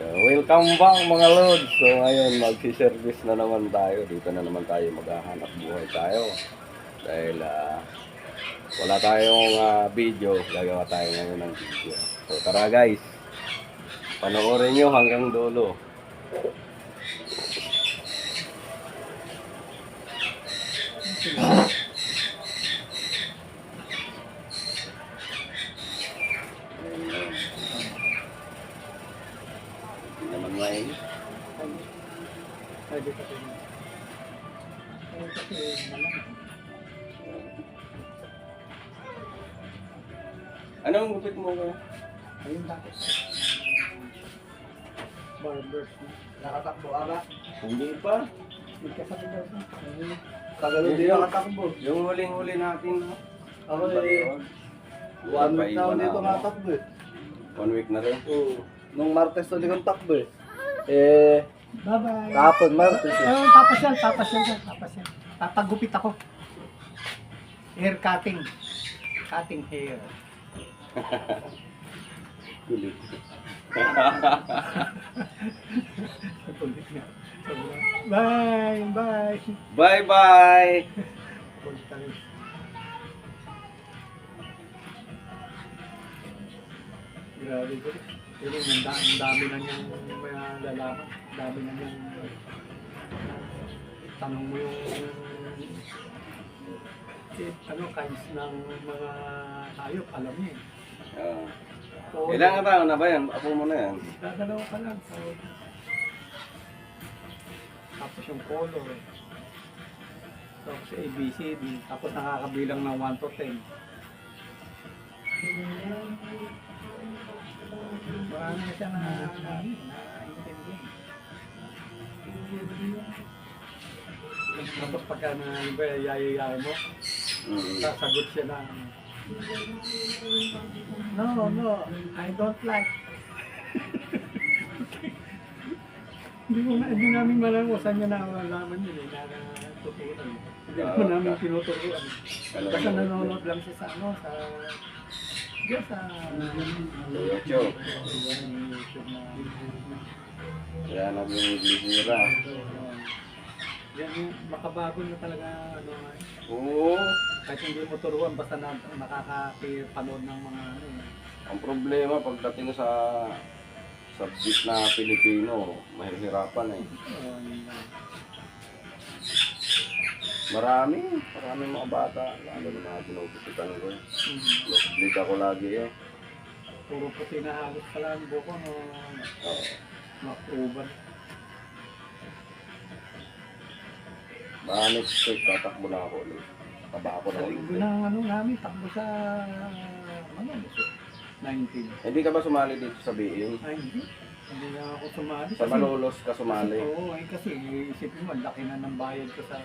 Welcome back mga Lods. So ngayon magsi-service na naman tayo. Dito na naman tayo maghahanap buhay tayo. Dahil wala tayong video. Gagawa tayo ngayon ng video. So tara guys. Panoorin nyo hanggang dulo. Naman may Pwede ka rin. Kasi malamang. anong gupit mo ba? Ayun bakit? Barbers. Nakatakbo ara. Hindi pa. Hindi ka sabi daw sa Kagano din nakatakbo. Yung huling-huli natin. No? Ako eh. 1 week na ako dito nakatakbo eh. 1 week na rin. Oo. Nung Martes ulit kong takbo eh. Eh, bye-bye. kahapon Martes eh. Oh, papasyal. Papagupit ako. Hair cutting. Cutting hair. Kulit. Bye. Bye-bye. Grabe ko. Pero ang dami na niyang mga lalaman. Dami na niyang tanong mo yung kinds ng mga hayop, alam niya eh. So, Ilang taon na ba yan? Apo mo na yan. dadalawa ka lang. So, tapos yung color eh. Tapos ABCD. Tapos nakakabilang ng 1 to 10. Marami na siya na-intindi. Tapos pagka yayayay mo, sasagot siya na, no, I don't like. Hindi namin malaman kung saan niya nalaman yun eh, na tuturuan. Hindi mo namin tinuturuan. Basta nanonood lang siya sa diyan sa YouTube. Kaya nag-ibisira. Yan yung makabago na talaga Oo. kahit hindi mo turuan basta nakakapanood ng mga Ang problema pagdating sa subject na Pilipino, mahihirapan eh. Marami mga bata, lalo na mga pinupupitan ko. Nag-bleed ako lagi eh. puro puti na halos pala ang buko uban. Baka next week, tatakbo na ako ulit. Taba ako na Sa ulit. linggo ng namin, takbo sa 19. Hindi ka ba sumali dito sa BA? Ay, hindi na ako sumali. Sa Malolos ka sumali. Oo, kasi isipin mo, laki na ng bayad ko sa...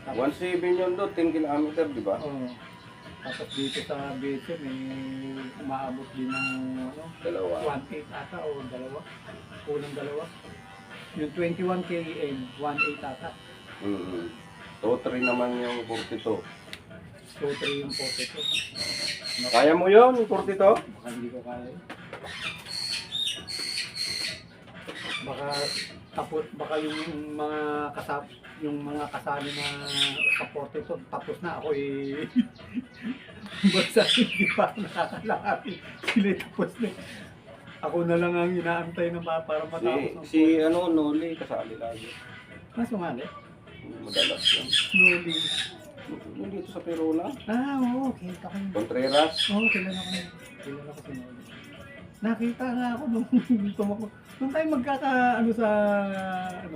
1.7 yun doon, 10 kilometer, di ba? Oo. Tapos dito sa BC, may umaabot din ng Dalawa. 1.8 ata o dalawa. Kulang dalawa. Yung 21 km, 1.8 ata. So, 3 naman yung 42. So, 3 yung 42. Kaya mo yun, yung 42? Baka hindi ko kaya. Baka yung mga kasali na sa 42 tapos na ako basta hindi pa ako nakakalaki. Sila tapos na. Ako na lang ang inaantay na para matapos. Si Noli, kasali lagi. Sumali? Madalas yan. Noli. Yung dito sa Peruna. Oo, kita ko yun. Contreras. Oo, kilala ko yun. Kilala ko si Noli. Nakita nga ako nung tumakbo. Nung tayo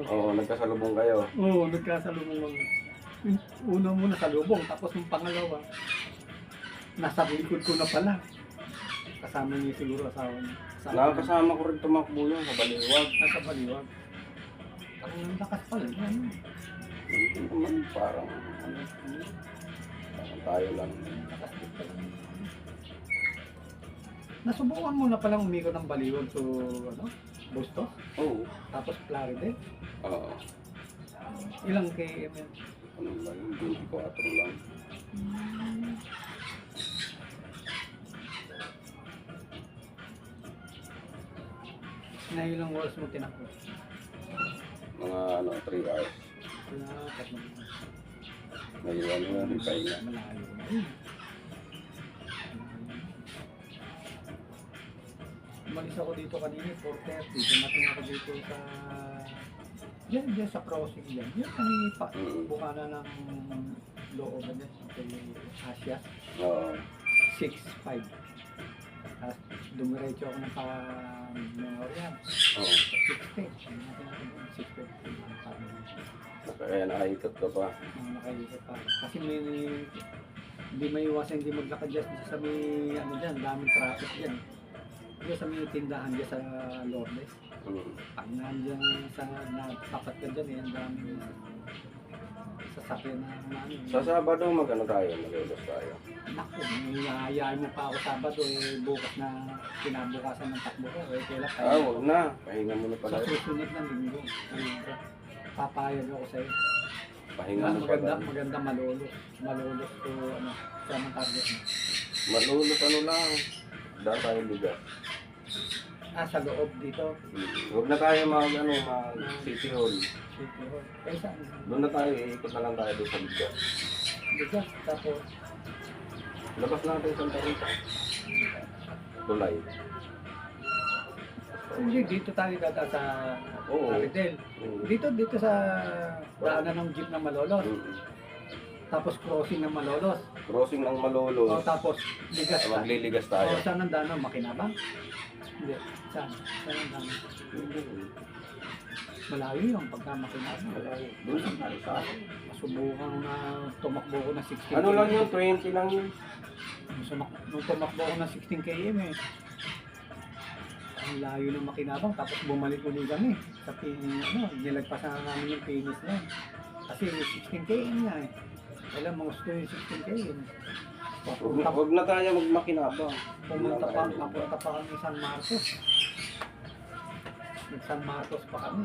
Oo, nagkasalubong kayo. Oo, nagkasalubong lang. Yung una mo nasalubong, tapos yung pangalawa, nasa likod ko na pala. Kasama niya siguro asawa niya. Nakakasama ko rin tumakbo yun sa Baliwag. Nasa baliwag. Ang lakas pala. Hindi naman, parang tayo lang. Nasubukan mo na palang umikot ng baliwag so Bustos? Oo. Tapos Claride? Oo. Ilang km yan? Ano ba yun? 24 lang. Na ilang oras mo tinakbo? Mga 3 hours. Wala, tatlong Ngayon may pahinga. malayo na yun. Umalis ako dito kanina, 4:30. Dumating ako dito sa... Diyan sa crossing yan. Yan kami bukana ng looban yan. Kay Asia. Oo. 6:05. Tapos dumiretso ako ng Memorial. Oo. 6:10. Kaya nakaikot ka pa. Nakaisip pa. Kasi hindi may iwasan hindi maglakad dyan sa may ano dyan, daming traffic dyan. Diyan sa may tindahan dyan sa Lourdes. Pag nandiyan sa natapat ka dyan, ang daming sasakyan na ano. Sa Sabado mag-ano tayo, mag-ulos tayo. Naku, naiyayain mo pa ako Sabado, bukas na kinabukasan ng takbo ko. Kailan tayo? Huwag na. Pahinga muna pala. Sa susunod ng linggo. Papayag ako sa'yo. Pahinga mo Maganda, pala. maganda malulos. Malulos to ano, sa mga target mo. Malulot ano lang. Dahil tayo bigas. Sa loob dito. Huwag na tayo mag City Hall. City Hall. Eh, saan? Doon na tayo, iikot na lang tayo doon sa bigas. Bigas, tapos, Labas natin Santa Rita. Tulay. hindi, dito tayo data sa Oo. Aridel. Mm. Dito sa daanan ng jeep ng Malolos. Mm. Tapos crossing ng Malolos. Crossing ng Malolo. Tapos ligas ka. Magliligas tayo. Saan ang daanan? Makinabang? Hindi. Saan? Saan ang daanan? Malayo yung pagka makinabang. Doon lang tayo sa akin. Masubukan na tumakbo ko na 16 Ano lang km. yun? 20 lang yun. Nung tumakbo ko na 16 km ang layo ng makinabang, tapos bumalik ulit kami sa nilagpasan na namin yung finish na yun. Kasi 16 km nga eh. Alam mo, gusto yung 16 km. Huwag na tayo magmakinabang. Papunta pa kami San Marcos. Nag-San Marcos pa kami.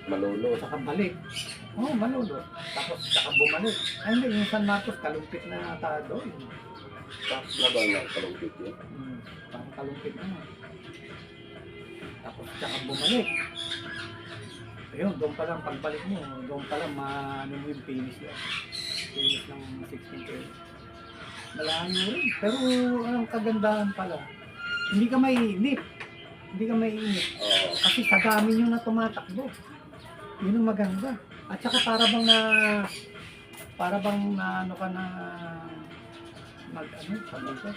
Malolo. Saka balik. Oo, Malolo. Tapos saka bumalik. Ay hindi, yung San Marcos kalumpit na ata doon. Tapos na ba na kalungkit yun? Parang kalumpit na. Tapos saka bumalik. Ayun, doon pa lang pagbalik mo, doon pa lang maano mo yung finish lang. Finish ng 16 km. Malayo rin. Pero ang kagandahan pala, hindi ka maiinip. Hindi ka maiinip. Oo. Kasi sa dami nyo na tumatakbo. Yun ang maganda. At saka para bang ano ka na sabi ko.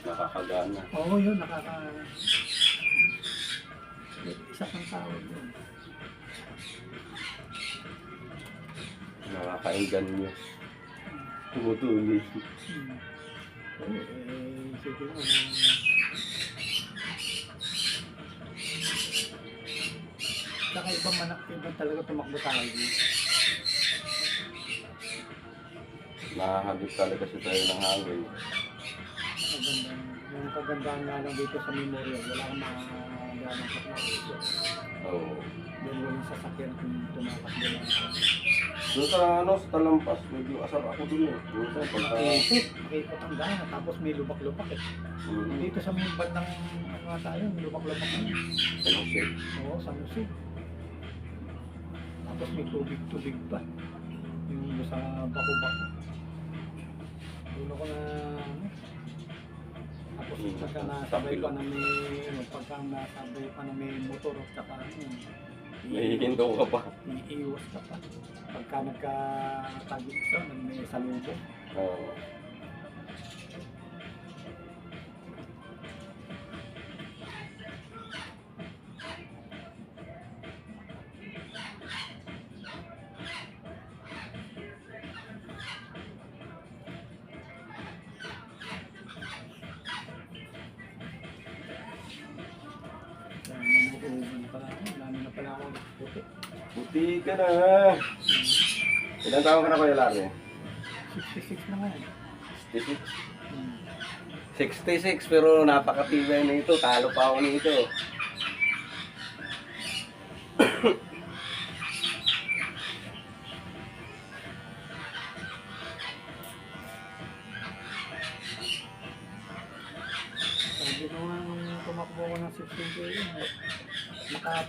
Nakakagana. Oo, yun, isa pang tawag yun. Nakakainggan nyo. Tumutuloy. Siguro saka ibang manak, ibang talaga tumakbo tayo. Nakahagip talaga si tayo ng hangin. Maganda. Yung kagandahan nga lang dito sa Memorial, wala kang makagalang dito. Oo. Doon walang sasakyan kung tumatakbo lang. Doon sa sa Talampas, medyo asar ako dun eh. Doon sa pagka... Makikot ang daan, tapos may lubak-lubak eh. Dito sa may bandang tayo, may lubak-lubak na. Ano siya? Oo, sa musik. Tapos may tubig-tubig pa. Yung sa bako-bako. Doon ako na tapos pagka nasabay pa na may motor at saka Nahihinto ka pa. iiwas ka pa. Pagka nagkatagit ka, may salubong. Oo. Lalo na pala ako puti. Buti ka na. Ilan taon ka na Kuya Larry? 66 na nga yan. 66. 66 pero napakatibay na ito. Talo pa ako nito. Sabi ko nga nung tumakbo ko ng 16 km. Naka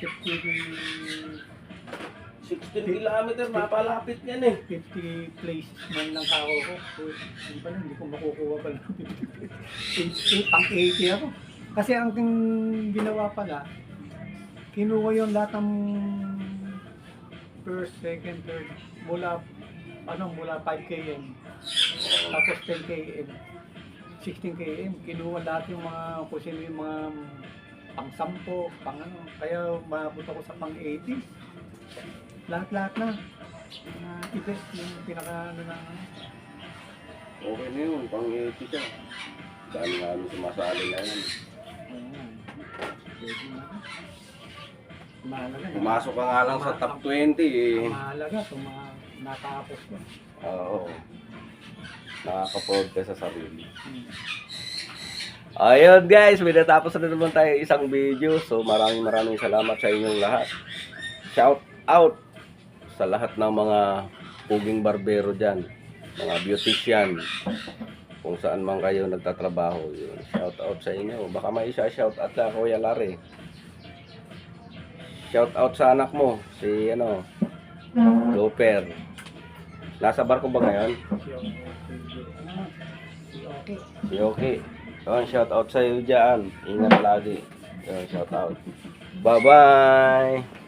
16 kilometer, mapalapit yan eh. 50 places man lang kako ko. So, hindi pala, hindi ko makukuha pala. 80, pang 80 ako. Kasi ang ginawa pala, kinuha yung lahat ng first, second, third, mula 5 km, tapos 10 km, 16 km, kinuha lahat yung mga, kung sino yung mga pang 10, pang ano, kaya maabot ako sa pang 80. Lahat-lahat na. Iba, yung pinaka ano na, Okay na yun, pang 80 ka. Dahil nga ano sumasali na yan. ayan, pwede na. Mahalaga. Pumasok ka nga lang sa top 20 eh. Mahalaga, natapos ko. Oo. Nakaka-proud ka sa sarili. Hmm. Ayun guys, may natapos na naman tayo isang video. So maraming salamat sa inyong lahat. Shout out sa lahat ng mga puging barbero dyan. Mga beautician. Kung saan man kayo nagtatrabaho. Yun. Shout out sa inyo. Baka may isa shout out na Kuya Larry. Shout out sa anak mo. Si Looper. Nasa barko ba ngayon? Okay. Si Okay. Yun, shout out sa iyo dyan. Ingat lagi. Yun, shout out. Bye-bye.